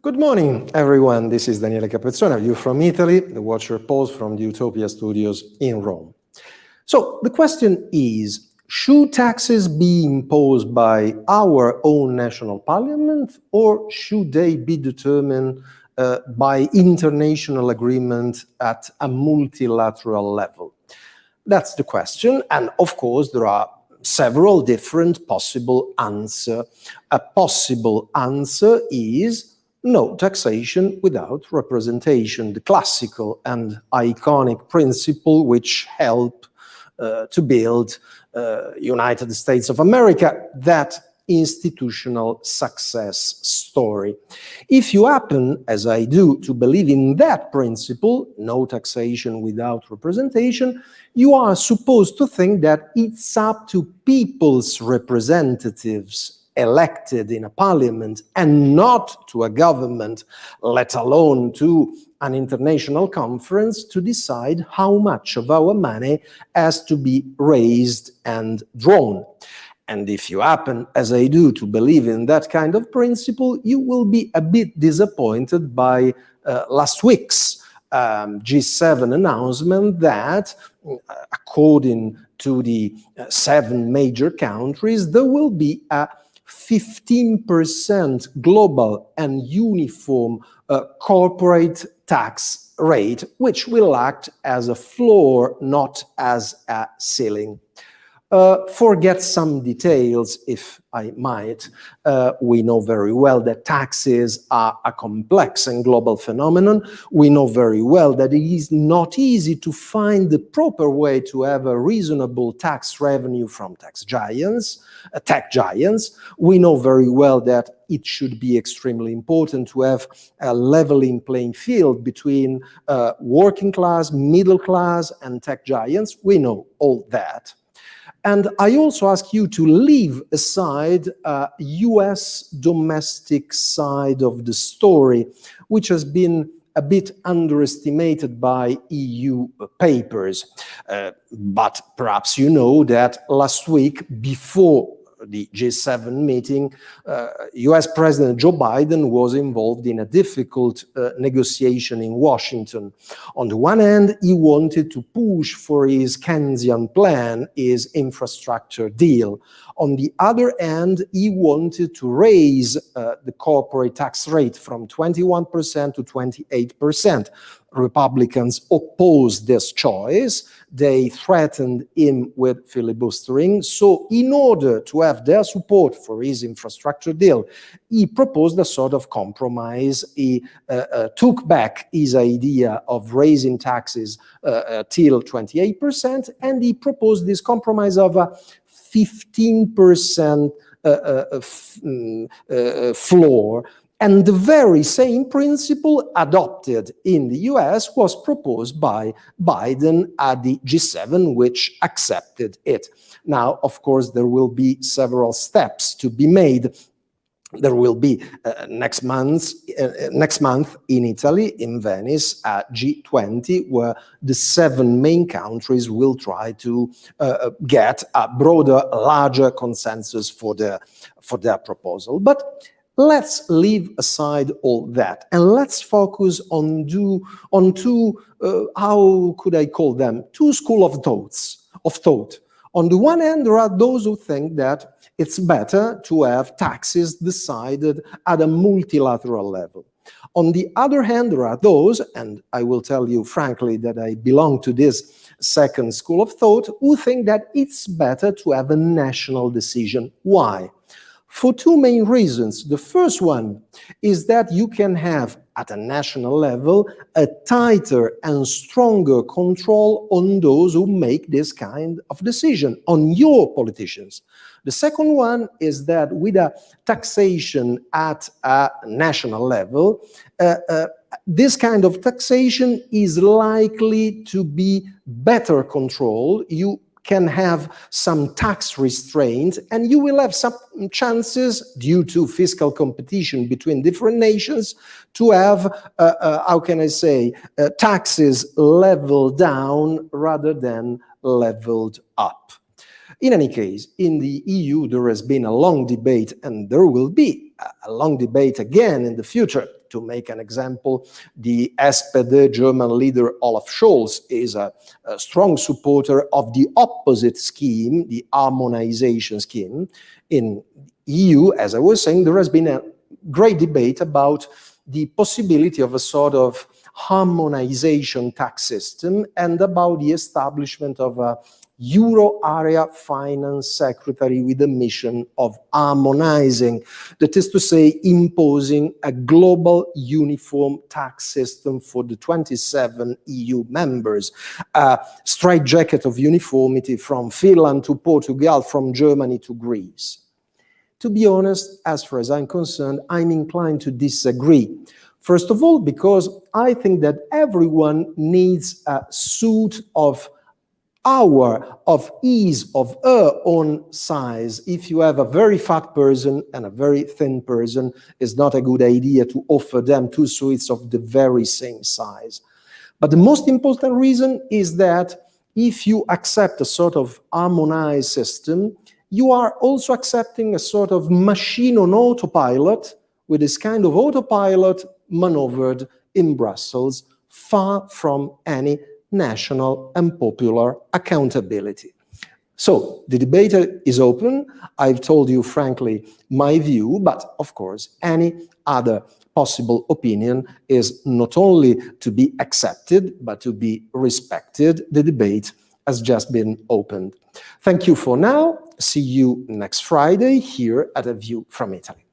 Good morning, everyone. This is Daniele Capezzone, you from Italy, the Watcher Post from the UTOPIA Studios in Rome. So the question is, should taxes be imposed by our own national parliament, or should they be determined by international agreement at a multilateral level? That's the question, and of course there are several different possible answers. A possible answer is no taxation without representation, the classical and iconic principle which helped to build United States of America, that institutional success story. If you happen, as I do, to believe in that principle, no taxation without representation, you are supposed to think that it's up to people's representatives elected in a parliament and not to a government, let alone to an international conference, to decide how much of our money has to be raised and drawn. And if you happen, as I do, to believe in that kind of principle, you will be a bit disappointed by last week's G7 announcement that, according to the 7 major countries, there will be a 15% global and uniform corporate tax rate, which will act as a floor, not as a ceiling. Forget some details, if I might. We know very well that taxes are a complex and global phenomenon. We know very well that it is not easy to find the proper way to have a reasonable tax revenue from tech giants. We know very well that it should be extremely important to have a leveling playing field between working class, middle class, and tech giants. We know all that. And I also ask you to leave aside US domestic side of the story, which has been a bit underestimated by EU papers. But perhaps you know that last week, before the G7 meeting, US President Joe Biden was involved in a difficult negotiation in Washington. On the one hand, he wanted to push for his Keynesian plan, his infrastructure deal. On the other hand, he wanted to raise the corporate tax rate from 21% to 28%. Republicans opposed this choice. They threatened him with filibustering. So in order to have their support for his infrastructure deal, he proposed a sort of compromise. He took back his idea of raising taxes till 28%, and he proposed this compromise of a 15% floor. And the very same principle adopted in the US was proposed by Biden at the G7, which accepted it. Now, of course, there will be several steps to be made. There will be next month in Italy, in Venice, at G20, where the 7 main countries will try to get a broader, larger consensus for their proposal. But let's leave aside all that and let's focus on two, how could I call them, 2 schools of thought. On the one hand, there are those who think that it's better to have taxes decided at a multilateral level. On the other hand, there are those, and I will tell you frankly that I belong to this second school of thought, who think that it's better to have a national decision. Why? For 2 main reasons. The first one is that you can have, at a national level, a tighter and stronger control on those who make this kind of decision, on your politicians. The second one is that with a taxation at a national level, this kind of taxation is likely to be better controlled. You can have some tax restraint, and you will have some chances, due to fiscal competition between different nations, to have, how can I say, taxes leveled down rather than leveled up. In any case, in the EU, there has been a long debate, and there will be a long debate again in the future. To make an example, the SPD German leader Olaf Scholz is a strong supporter of the opposite scheme, the harmonization scheme. In EU, as I was saying, there has been a great debate about the possibility of a sort of harmonization tax system and about the establishment of a Euro area finance secretary with the mission of harmonizing, that is to say, imposing a global uniform tax system for the 27 EU members, a straitjacket of uniformity from Finland to Portugal, from Germany to Greece. To be honest, as far as I'm concerned, I'm inclined to disagree. First of all, because I think that everyone needs a suit of his, of her own size. If you have a very fat person and a very thin person, it's not a good idea to offer them two suits of the very same size. But the most important reason is that if you accept a sort of harmonized system, you are also accepting a sort of machine on autopilot, with this kind of autopilot maneuvered in Brussels, far from any national and popular accountability. So the debate is open. I've told you frankly my view, but of course any other possible opinion is not only to be accepted, but to be respected. The debate has just been opened. Thank you for now. See you next Friday here at A View from Italy.